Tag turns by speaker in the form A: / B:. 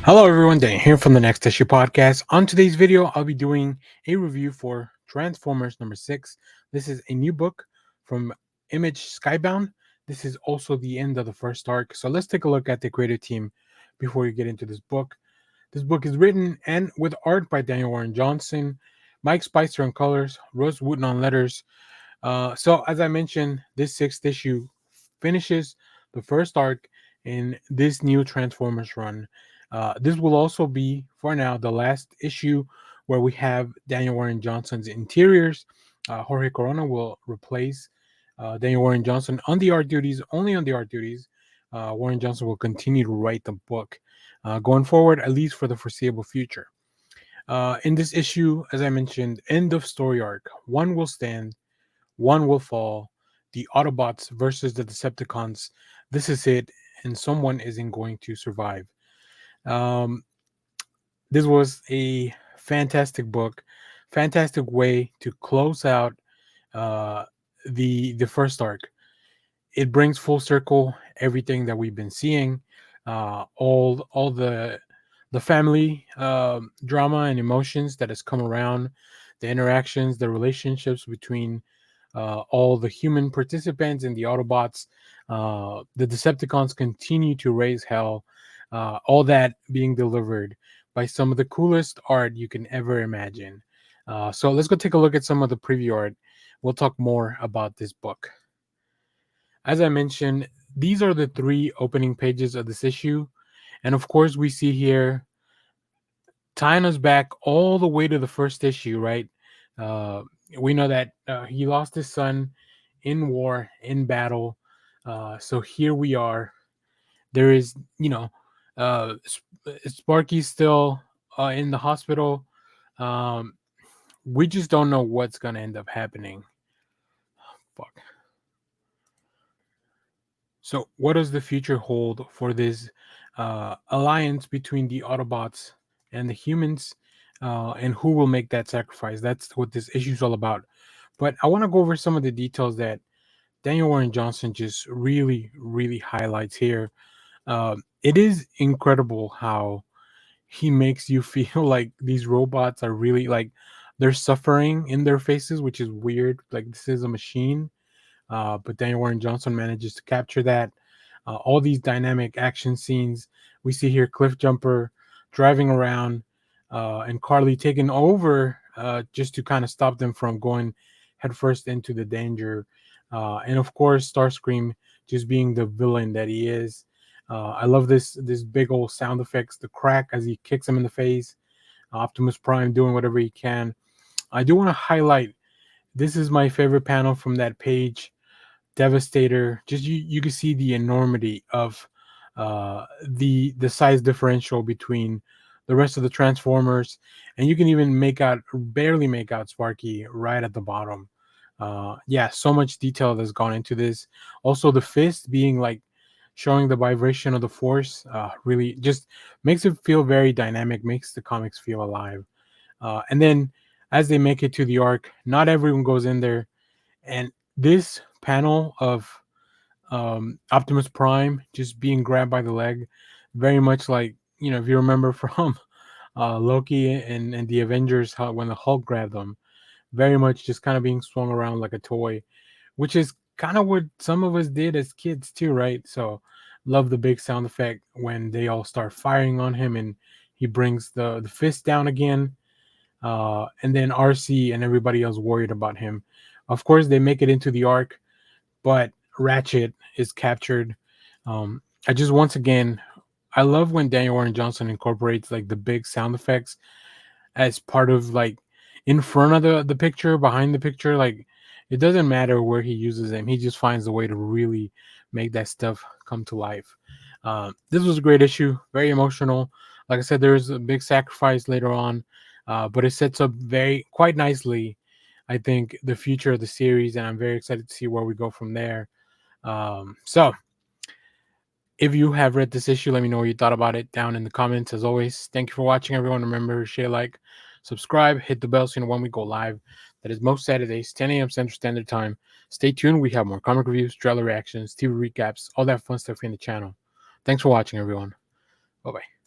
A: Hello everyone, Dan here from the Next Issue Podcast. On today's video, I'll be doing a review for Transformers number 6. This is a new book from Image Skybound. This is also the end of the first arc. So let's take a look at the creative team before we get into this book. This book is written and with art by Daniel Warren Johnson, Mike Spicer on colors, Russ Wooton on letters. So as I mentioned, this sixth issue finishes the first arc in this new Transformers run. This will also be, for now, the last issue where we have Daniel Warren Johnson's interiors. Jorge Corona will replace Daniel Warren Johnson on the art duties, only on the art duties. Warren Johnson will continue to write the book going forward, at least for the foreseeable future. In this issue, as I mentioned, end of story arc. One will stand, one will fall. The Autobots versus the Decepticons. This is it, and someone isn't going to survive. Um, this was a fantastic book, fantastic way to close out uh, the first arc. It brings full circle everything that we've been seeing, all the family drama and emotions that has come around, the interactions, the relationships between all the human participants and the Autobots. The Decepticons continue to raise hell. All that being delivered by some of the coolest art you can ever imagine. So let's go take a look at some of the preview art. We'll talk more about this book. As I mentioned, these are the three opening pages of this issue. And of course, we see here tying us back all the way to the first issue, right? Uh, we know that he lost his son in war, in battle. So here we are. There is, Sparky's still in the hospital. Um, we just don't know what's going to end up happening. Fuck. So, what does the future hold for this alliance between the Autobots and the humans, and who will make that sacrifice? That's what this issue is all about. But I want to go over some of the details that Daniel Warren Johnson just really, really highlights here. It is incredible how he makes you feel like these robots are really like they're suffering in their faces, which is weird. Like this is a machine, but Daniel Warren Johnson manages to capture that. All these dynamic action scenes we see here: Cliff Jumper driving around, and Carly taking over just to kind of stop them from going headfirst into the danger. And of course, Starscream just being the villain that he is. I love this big old sound effects, the crack as he kicks him in the face. Optimus Prime doing whatever he can. I do want to highlight this is my favorite panel from that page. Devastator. Just you can see the enormity of the size differential between the rest of the Transformers, and you can even barely make out Sparky right at the bottom. Yeah, so much detail that's gone into this. Also, the fist being like showing the vibration of the force really just makes it feel very dynamic, makes the comics feel alive. And then as they make it to the arc, not everyone goes in there, and this panel of Optimus Prime just being grabbed by the leg, very much like, if you remember from Loki and the Avengers, how when the Hulk grabbed them, very much just kind of being swung around like a toy, which is kind of what some of us did as kids too, right? So love the big sound effect when they all start firing on him and he brings the fist down again. And then RC and everybody else worried about him. Of course, they make it into the arc, but Ratchet is captured. I just once again, I love when Daniel Warren Johnson incorporates like the big sound effects as part of like in front of the picture, behind the picture. Like it doesn't matter where he uses them; he just finds a way to really make that stuff come to life. This was a great issue, very emotional. Like I said, there's a big sacrifice later on, but it sets up very quite nicely, I think, the future of the series, and I'm very excited to see where we go from there. So, if you have read this issue, let me know what you thought about it down in the comments. As always, thank you for watching, everyone. Remember, share, like, subscribe, hit the bell so you know when we go live. That is most Saturdays, 10 a.m. Central Standard Time. Stay tuned. We have more comic reviews, trailer reactions, TV recaps, all that fun stuff in the channel. Thanks for watching, everyone. Bye bye.